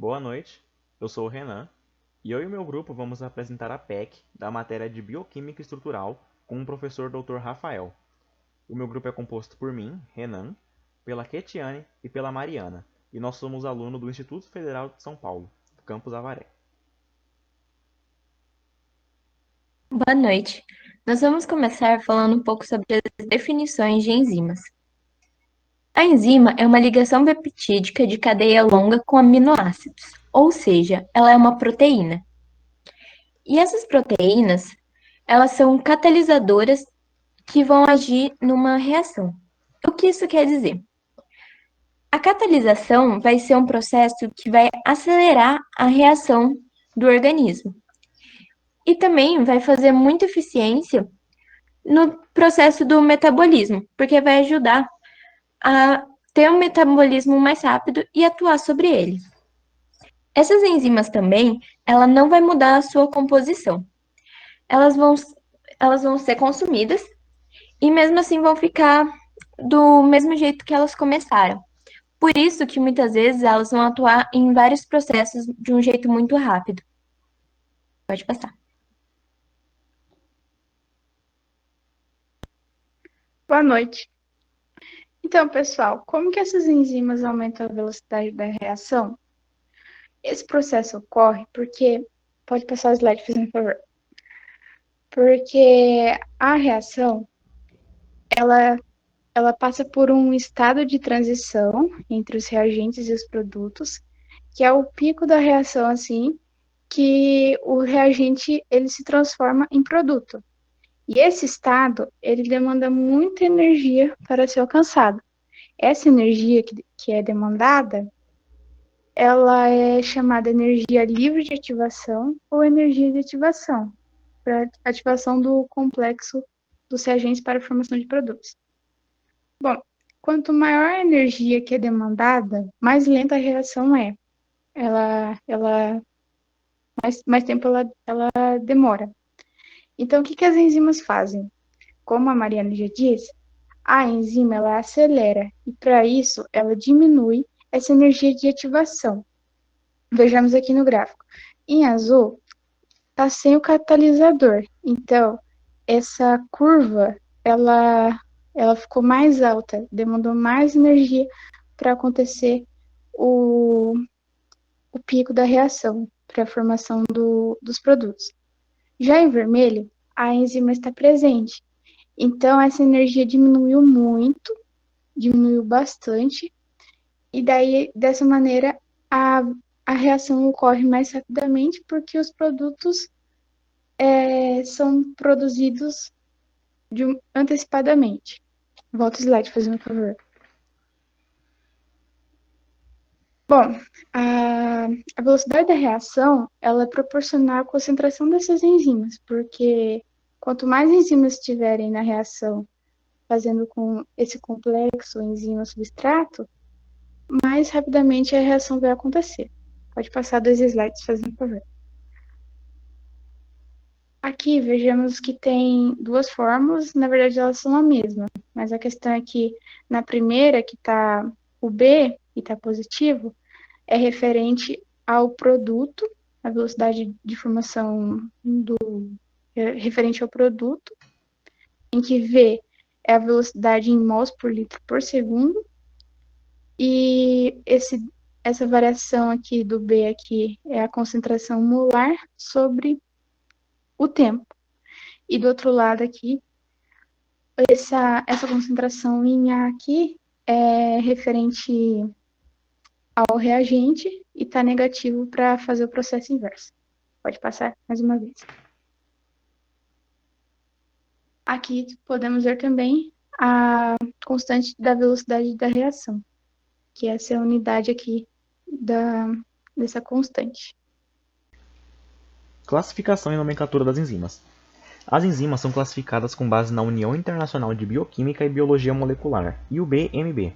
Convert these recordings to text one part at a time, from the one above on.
Boa noite, eu sou o Renan e eu e meu grupo vamos apresentar a PEC da matéria de Bioquímica Estrutural com o professor Dr. Rafael. O meu grupo é composto por mim, Renan, pela Ketiane e pela Mariana, e nós somos alunos do Instituto Federal de São Paulo, do campus Avaré. Boa noite. Nós vamos começar falando um pouco sobre as definições de enzimas. A enzima é uma ligação peptídica de cadeia longa com aminoácidos, ou seja, ela é uma proteína. E essas proteínas, elas são catalisadoras que vão agir numa reação. O que isso quer dizer? A catalisação vai ser um processo que vai acelerar a reação do organismo e também vai fazer muita eficiência no processo do metabolismo, porque vai ajudar a ter um metabolismo mais rápido e atuar sobre ele. Essas enzimas também, ela não vai mudar a sua composição. Elas vão, elas vão ser consumidas e mesmo assim vão ficar do mesmo jeito que elas começaram. Por isso que muitas vezes elas vão atuar em vários processos de um jeito muito rápido. Pode passar. Boa noite. Então, pessoal, como que essas enzimas aumentam a velocidade da reação? Esse processo ocorre porque, pode passar o slide, por favor, porque a reação, ela passa por um estado de transição entre os reagentes e os produtos, que é o pico da reação, assim, que o reagente, ele se transforma em produto. E esse estado, ele demanda muita energia para ser alcançado. Essa energia que é demandada, ela é chamada energia livre de ativação ou energia de ativação, para ativação do complexo dos reagentes para a formação de produtos. Bom, quanto maior a energia que é demandada, mais lenta a reação é. Mais tempo ela demora. Então, o que as enzimas fazem? Como a Mariana já disse, a enzima ela acelera e para isso ela diminui essa energia de ativação. Vejamos aqui no gráfico. Em azul está sem o catalisador. Então, essa curva ela ficou mais alta, demandou mais energia para acontecer o pico da reação, para a formação dos produtos. Já em vermelho, a enzima está presente. Então, essa energia diminuiu muito, diminuiu bastante, e daí, dessa maneira, a reação ocorre mais rapidamente porque os produtos são produzidos antecipadamente. Volta o slide, fazendo um favor. Bom, a velocidade da reação ela é proporcional à concentração dessas enzimas, porque quanto mais enzimas estiverem na reação fazendo com esse complexo enzima-substrato, mais rapidamente a reação vai acontecer. Pode passar 2 slides, fazendo um favor. Aqui vejamos que tem duas fórmulas, na verdade elas são a mesma, mas a questão é que na primeira, que está o B e está positivo, é referente ao produto, a velocidade de formação referente ao produto, em que V é a velocidade em mols por litro por segundo, e essa variação aqui do B aqui é a concentração molar sobre o tempo. E do outro lado aqui, essa concentração em A aqui é referente ao reagente e está negativo para fazer o processo inverso. Pode passar mais uma vez. Aqui podemos ver também a constante da velocidade da reação, que essa é a unidade aqui dessa constante. Classificação e nomenclatura das enzimas. As enzimas são classificadas com base na União Internacional de Bioquímica e Biologia Molecular, UBMB,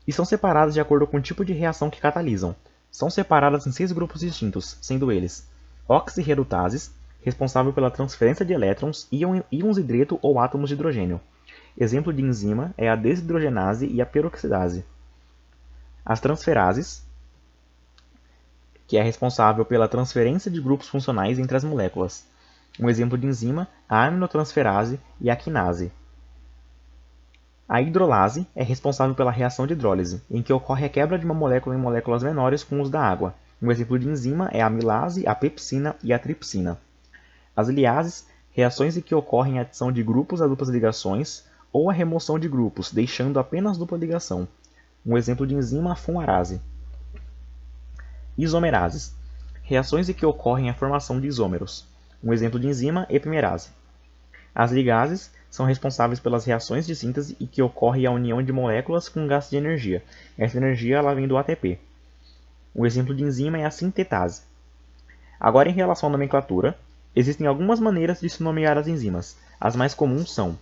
e são separadas de acordo com o tipo de reação que catalisam. São separadas em 6 grupos distintos, sendo eles oxirredutáses, responsável pela transferência de elétrons, íons hidreto ou átomos de hidrogênio. Exemplo de enzima é a desidrogenase e a peroxidase. As transferases, que é responsável pela transferência de grupos funcionais entre as moléculas. Um exemplo de enzima, a aminotransferase e a quinase. A hidrolase é responsável pela reação de hidrólise, em que ocorre a quebra de uma molécula em moléculas menores com o uso da água. Um exemplo de enzima é a amilase, a pepsina e a tripsina. As liases, reações em que ocorrem a adição de grupos a duplas ligações ou a remoção de grupos, deixando apenas dupla ligação. Um exemplo de enzima, a fumarase. Isomerases, reações em que ocorrem a formação de isômeros. Um exemplo de enzima, epimerase. As ligases são responsáveis pelas reações de síntese e que ocorre a união de moléculas com gasto de energia. Essa energia ela vem do ATP. Um exemplo de enzima é a sintetase. Agora, em relação à nomenclatura, existem algumas maneiras de se nomear as enzimas. As mais comuns são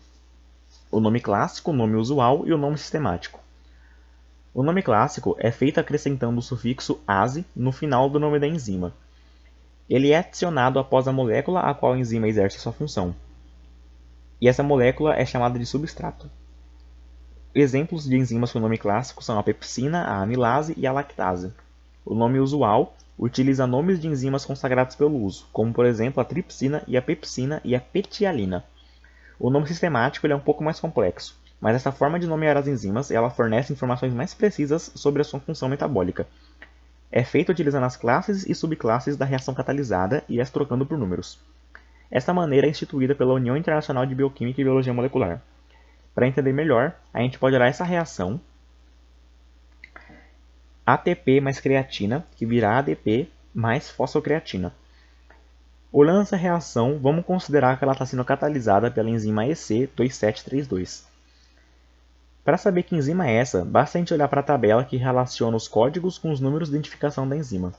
o nome clássico, o nome usual e o nome sistemático. O nome clássico é feito acrescentando o sufixo -ase no final do nome da enzima. Ele é adicionado após a molécula a qual a enzima exerce sua função. E essa molécula é chamada de substrato. Exemplos de enzimas com nome clássico são a pepsina, a amilase e a lactase. O nome usual utiliza nomes de enzimas consagrados pelo uso, como por exemplo a tripsina e a pepsina e a petialina. O nome sistemático é um pouco mais complexo, mas essa forma de nomear as enzimas ela fornece informações mais precisas sobre a sua função metabólica. É feito utilizando as classes e subclasses da reação catalisada e as trocando por números. Esta maneira é instituída pela União Internacional de Bioquímica e Biologia Molecular. Para entender melhor, a gente pode olhar essa reação ATP mais creatina, que virá ADP mais fosfocreatina. Olhando essa reação, vamos considerar que ela está sendo catalisada pela enzima EC2732. Para saber que enzima é essa, basta a gente olhar para a tabela que relaciona os códigos com os números de identificação da enzima.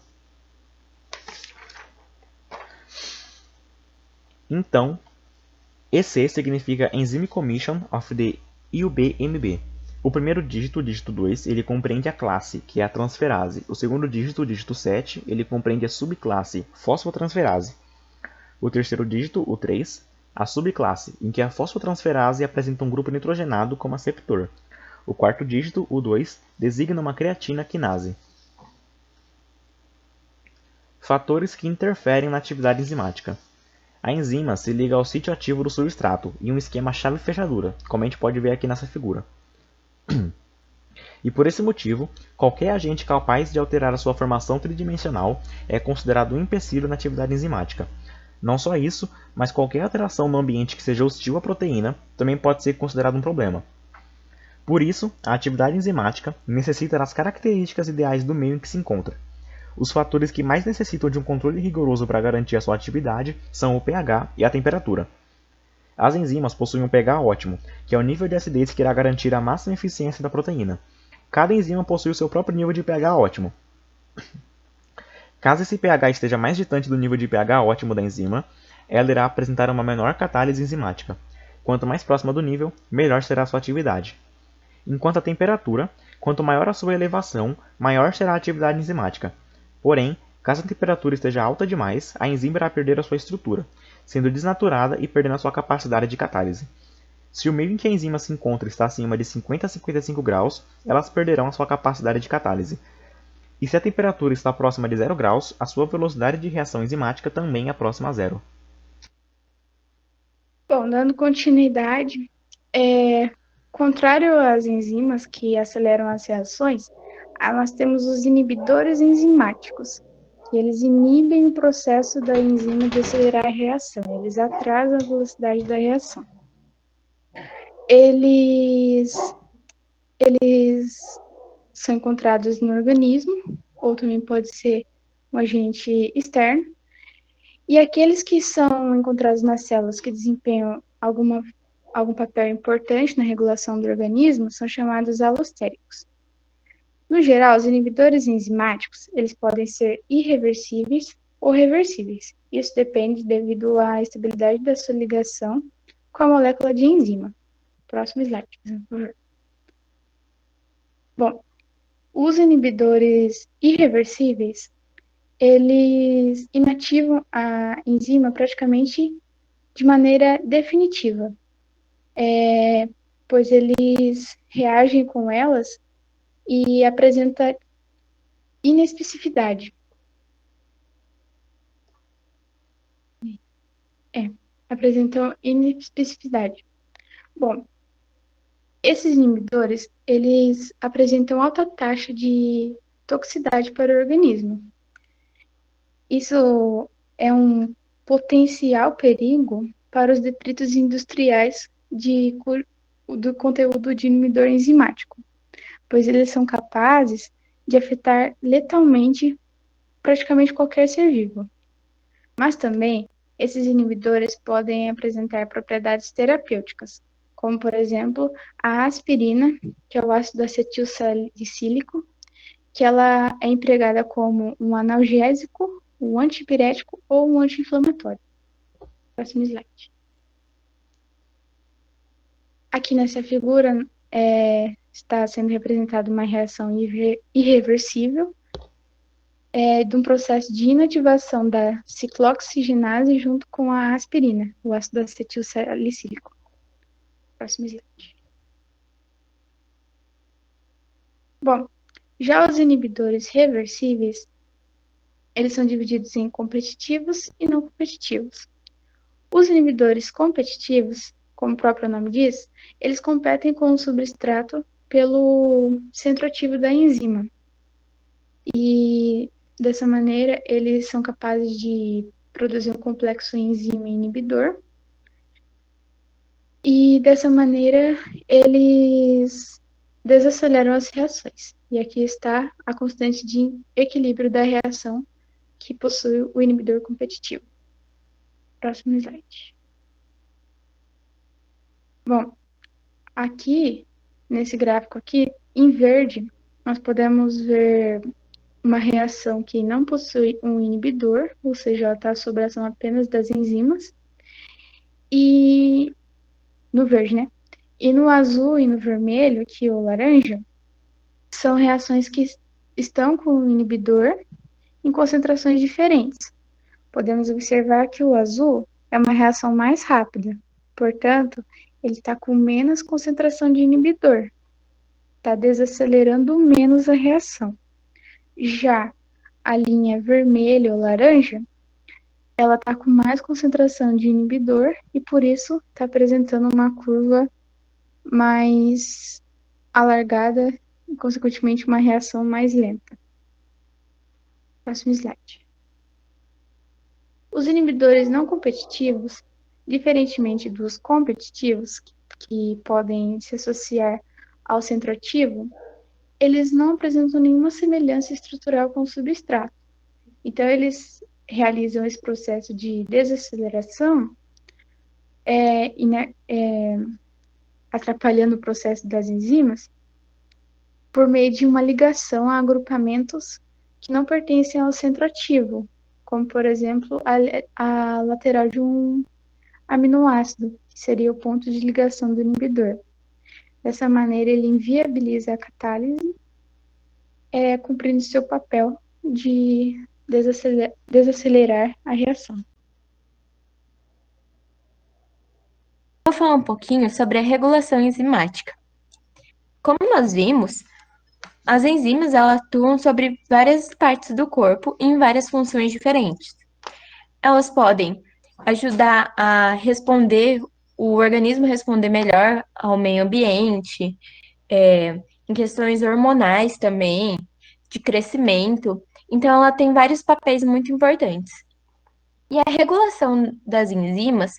Então, EC significa Enzyme Commission of the IUB-MB. O primeiro dígito, o dígito 2, ele compreende a classe, que é a transferase. O segundo dígito, o dígito 7, ele compreende a subclasse, fosfotransferase. O terceiro dígito, o 3, a subclasse, em que a fosfotransferase apresenta um grupo nitrogenado como aceptor. O quarto dígito, o 2, designa uma creatina quinase. Fatores que interferem na atividade enzimática. A enzima se liga ao sítio ativo do substrato em um esquema chave-fechadura, como a gente pode ver aqui nessa figura. E por esse motivo, qualquer agente capaz de alterar a sua formação tridimensional é considerado um empecilho na atividade enzimática. Não só isso, mas qualquer alteração no ambiente que seja hostil à proteína também pode ser considerado um problema. Por isso, a atividade enzimática necessita das características ideais do meio em que se encontra. Os fatores que mais necessitam de um controle rigoroso para garantir a sua atividade são o pH e a temperatura. As enzimas possuem um pH ótimo, que é o nível de acidez que irá garantir a máxima eficiência da proteína. Cada enzima possui o seu próprio nível de pH ótimo. Caso esse pH esteja mais distante do nível de pH ótimo da enzima, ela irá apresentar uma menor catálise enzimática. Quanto mais próxima do nível, melhor será a sua atividade. Enquanto a temperatura, quanto maior a sua elevação, maior será a atividade enzimática. Porém, caso a temperatura esteja alta demais, a enzima irá perder a sua estrutura, sendo desnaturada e perdendo a sua capacidade de catálise. Se o meio em que a enzima se encontra está acima de 50 a 55 graus, elas perderão a sua capacidade de catálise. E se a temperatura está próxima de 0 graus, a sua velocidade de reação enzimática também é próxima a zero. Bom, dando continuidade, contrário às enzimas que aceleram as reações, nós temos os inibidores enzimáticos, que eles inibem o processo da enzima de acelerar a reação, eles atrasam a velocidade da reação. Eles são encontrados no organismo, ou também pode ser um agente externo, e aqueles que são encontrados nas células que desempenham algum papel importante na regulação do organismo são chamados alostéricos. No geral, os inibidores enzimáticos eles podem ser irreversíveis ou reversíveis. Isso depende devido à estabilidade da sua ligação com a molécula de enzima. Próximo slide, por favor. Bom, os inibidores irreversíveis, eles inativam a enzima praticamente de maneira definitiva, pois eles reagem com elas e apresenta inespecificidade. Apresentam inespecificidade. Bom, esses inibidores, eles apresentam alta taxa de toxicidade para o organismo. Isso é um potencial perigo para os detritos industriais do conteúdo de inibidor enzimático, pois eles são capazes de afetar letalmente praticamente qualquer ser vivo. Mas também, esses inibidores podem apresentar propriedades terapêuticas, como, por exemplo, a aspirina, que é o ácido acetil salicílico, que ela é empregada como um analgésico, um antipirético ou um anti-inflamatório. Próximo slide. Aqui nessa figura está sendo representada uma reação irreversível de um processo de inativação da ciclooxigenase junto com a aspirina, o ácido acetil salicílico. Próximo slide. Bom, já os inibidores reversíveis, eles são divididos em competitivos e não competitivos. Os inibidores competitivos, como o próprio nome diz, eles competem com o substrato pelo centro ativo da enzima. E dessa maneira, eles são capazes de produzir um complexo enzima inibidor. E dessa maneira, eles desaceleram as reações. E aqui está a constante de equilíbrio da reação que possui o inibidor competitivo. Próximo slide. Bom, aqui, nesse gráfico aqui, em verde, nós podemos ver uma reação que não possui um inibidor, ou seja, ela está sob a ação apenas das enzimas, e no verde, né? E no azul e no vermelho, aqui o laranja, são reações que estão com o inibidor em concentrações diferentes. Podemos observar que o azul é uma reação mais rápida, portanto, ele está com menos concentração de inibidor, está desacelerando menos a reação. Já a linha vermelha ou laranja, ela está com mais concentração de inibidor e por isso está apresentando uma curva mais alargada e, consequentemente, uma reação mais lenta. Próximo slide. Os inibidores não competitivos, diferentemente dos competitivos, que podem se associar ao centro ativo, eles não apresentam nenhuma semelhança estrutural com o substrato. Então, eles realizam esse processo de desaceleração, atrapalhando o processo das enzimas, por meio de uma ligação a agrupamentos que não pertencem ao centro ativo, como, por exemplo, a lateral de um aminoácido, que seria o ponto de ligação do inibidor. Dessa maneira, ele inviabiliza a catálise, cumprindo seu papel de desacelerar a reação. Vou falar um pouquinho sobre a regulação enzimática. Como nós vimos, as enzimas elas atuam sobre várias partes do corpo em várias funções diferentes. Elas podem ajudar a responder, o organismo responder melhor ao meio ambiente, em questões hormonais também, de crescimento. Então, ela tem vários papéis muito importantes. E a regulação das enzimas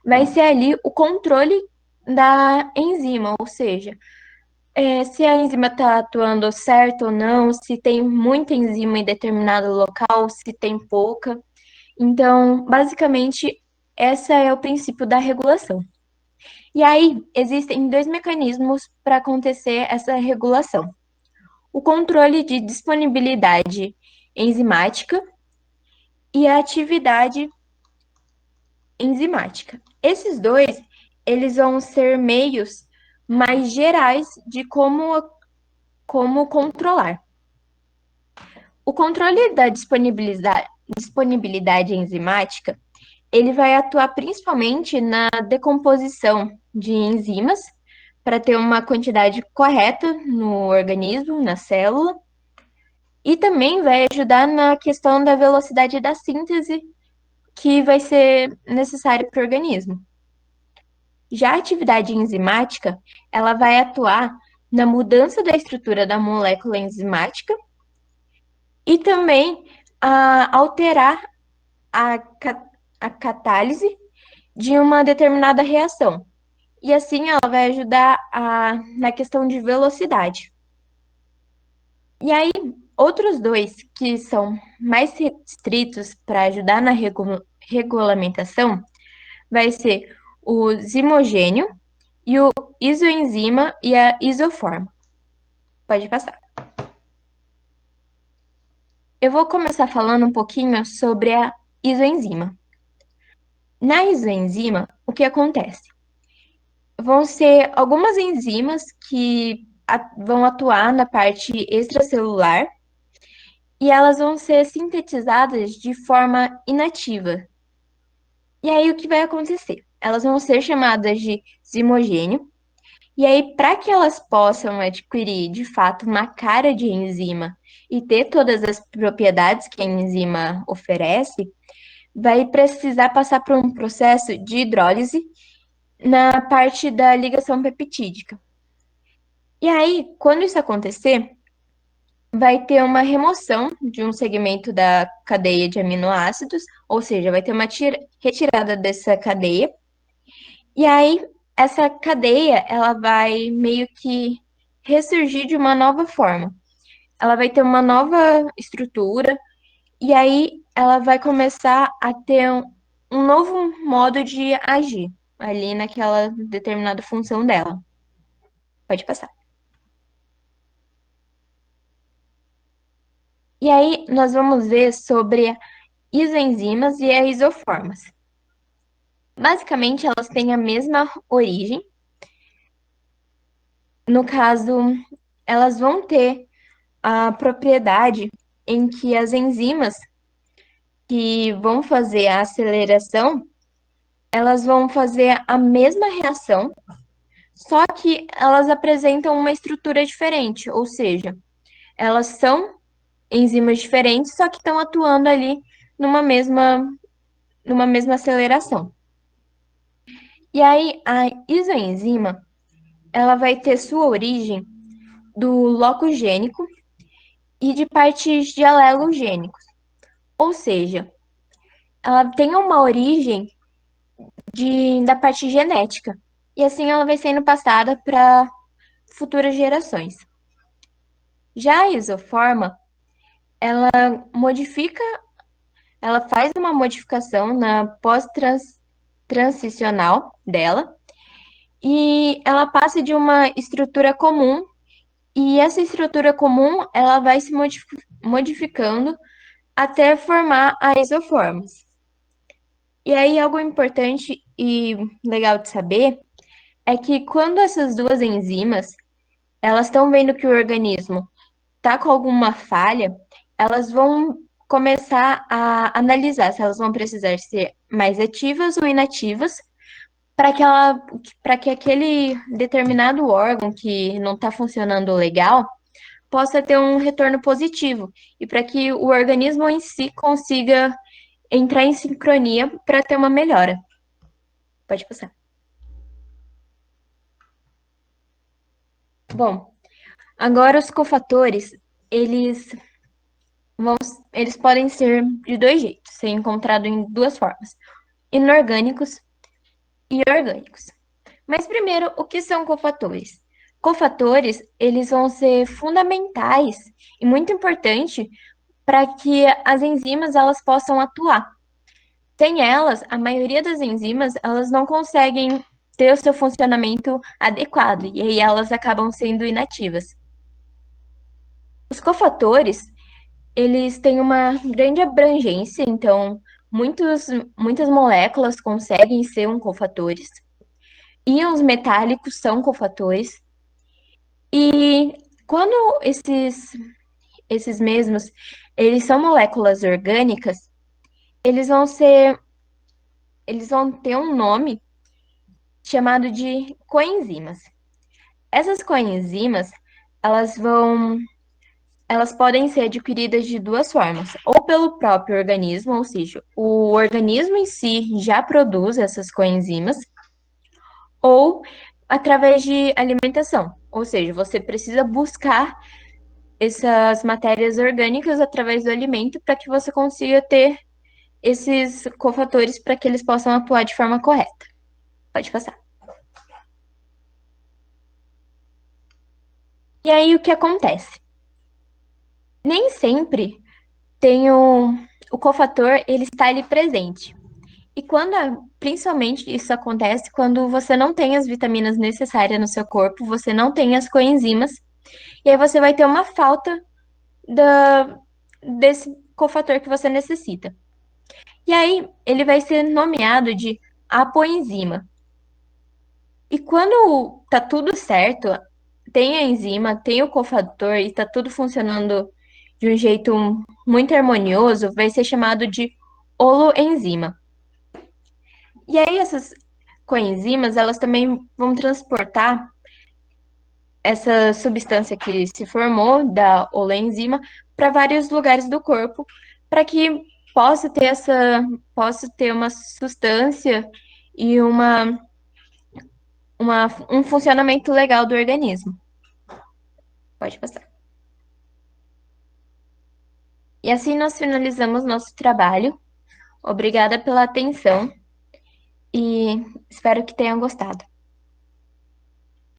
vai ser ali o controle da enzima, ou seja, se a enzima está atuando certo ou não, se tem muita enzima em determinado local, se tem pouca. Então, basicamente, esse é o princípio da regulação. E aí, existem dois mecanismos para acontecer essa regulação. O controle de disponibilidade enzimática e a atividade enzimática. Esses dois, eles vão ser meios mais gerais de como controlar. O controle da disponibilidade enzimática, ele vai atuar principalmente na decomposição de enzimas para ter uma quantidade correta no organismo, na célula, e também vai ajudar na questão da velocidade da síntese, que vai ser necessário para o organismo. Já a atividade enzimática, ela vai atuar na mudança da estrutura da molécula enzimática e também alterar a catálise de uma determinada reação. E assim ela vai ajudar na questão de velocidade. E aí, outros dois que são mais restritos para ajudar na regulamentação vai ser o zimogênio e o isoenzima e a isoforma. Pode passar. Eu vou começar falando um pouquinho sobre a isoenzima. Na isoenzima, o que acontece? Vão ser algumas enzimas que vão atuar na parte extracelular e elas vão ser sintetizadas de forma inativa. E aí, o que vai acontecer? Elas vão ser chamadas de zimogênio. E aí, para que elas possam adquirir, de fato, uma cara de enzima e ter todas as propriedades que a enzima oferece, vai precisar passar por um processo de hidrólise na parte da ligação peptídica. E aí, quando isso acontecer, vai ter uma remoção de um segmento da cadeia de aminoácidos, ou seja, vai ter uma retirada dessa cadeia. E aí, essa cadeia, ela vai meio que ressurgir de uma nova forma. Ela vai ter uma nova estrutura, e aí ela vai começar a ter um novo modo de agir ali naquela determinada função dela. Pode passar. E aí, nós vamos ver sobre isoenzimas e as isoformas. Basicamente, elas têm a mesma origem. No caso, elas vão ter a propriedade em que as enzimas que vão fazer a aceleração, elas vão fazer a mesma reação, só que elas apresentam uma estrutura diferente, ou seja, elas são enzimas diferentes, só que estão atuando ali numa mesma aceleração. E aí, a isoenzima, ela vai ter sua origem do locus gênico e de partes de alelogênicos. Ou seja, ela tem uma origem da parte genética. E assim ela vai sendo passada para futuras gerações. Já a isoforma, ela modifica, ela faz uma modificação na pós-transicional dela e ela passa de uma estrutura comum e essa estrutura comum ela vai se modificando até formar as isoformas. E aí algo importante e legal de saber é que quando essas duas enzimas elas estão vendo que o organismo está com alguma falha, elas vão começar a analisar se elas vão precisar ser mais ativas ou inativas para que aquele determinado órgão que não está funcionando legal possa ter um retorno positivo e para que o organismo em si consiga entrar em sincronia para ter uma melhora. Pode passar. Bom, agora os cofatores, eles podem ser de dois jeitos, ser encontrado em duas formas, inorgânicos e orgânicos. Mas primeiro, o que são cofatores? Cofatores, eles vão ser fundamentais e muito importante para que as enzimas elas possam atuar. Sem elas, a maioria das enzimas, elas não conseguem ter o seu funcionamento adequado e aí elas acabam sendo inativas. Os cofatores, eles têm uma grande abrangência, então muitas moléculas conseguem ser cofatores. Íons metálicos são cofatores. E quando esses mesmos, eles são moléculas orgânicas, eles vão ter um nome chamado de coenzimas. Essas coenzimas, elas vão elas podem ser adquiridas de duas formas, ou pelo próprio organismo, ou seja, o organismo em si já produz essas coenzimas, ou através de alimentação, ou seja, você precisa buscar essas matérias orgânicas através do alimento para que você consiga ter esses cofatores para que eles possam atuar de forma correta. Pode passar. E aí o que acontece? Nem sempre tem o cofator, ele está ali presente. E principalmente isso acontece quando você não tem as vitaminas necessárias no seu corpo, você não tem as coenzimas, e aí você vai ter uma falta desse cofator que você necessita. E aí ele vai ser nomeado de apoenzima. E quando tá tudo certo, tem a enzima, tem o cofator e tá tudo funcionando de um jeito muito harmonioso, vai ser chamado de holoenzima. E aí essas coenzimas, elas também vão transportar essa substância que se formou da holoenzima para vários lugares do corpo, para que possa ter uma substância e um funcionamento legal do organismo. Pode passar. E assim nós finalizamos nosso trabalho. Obrigada pela atenção e espero que tenham gostado.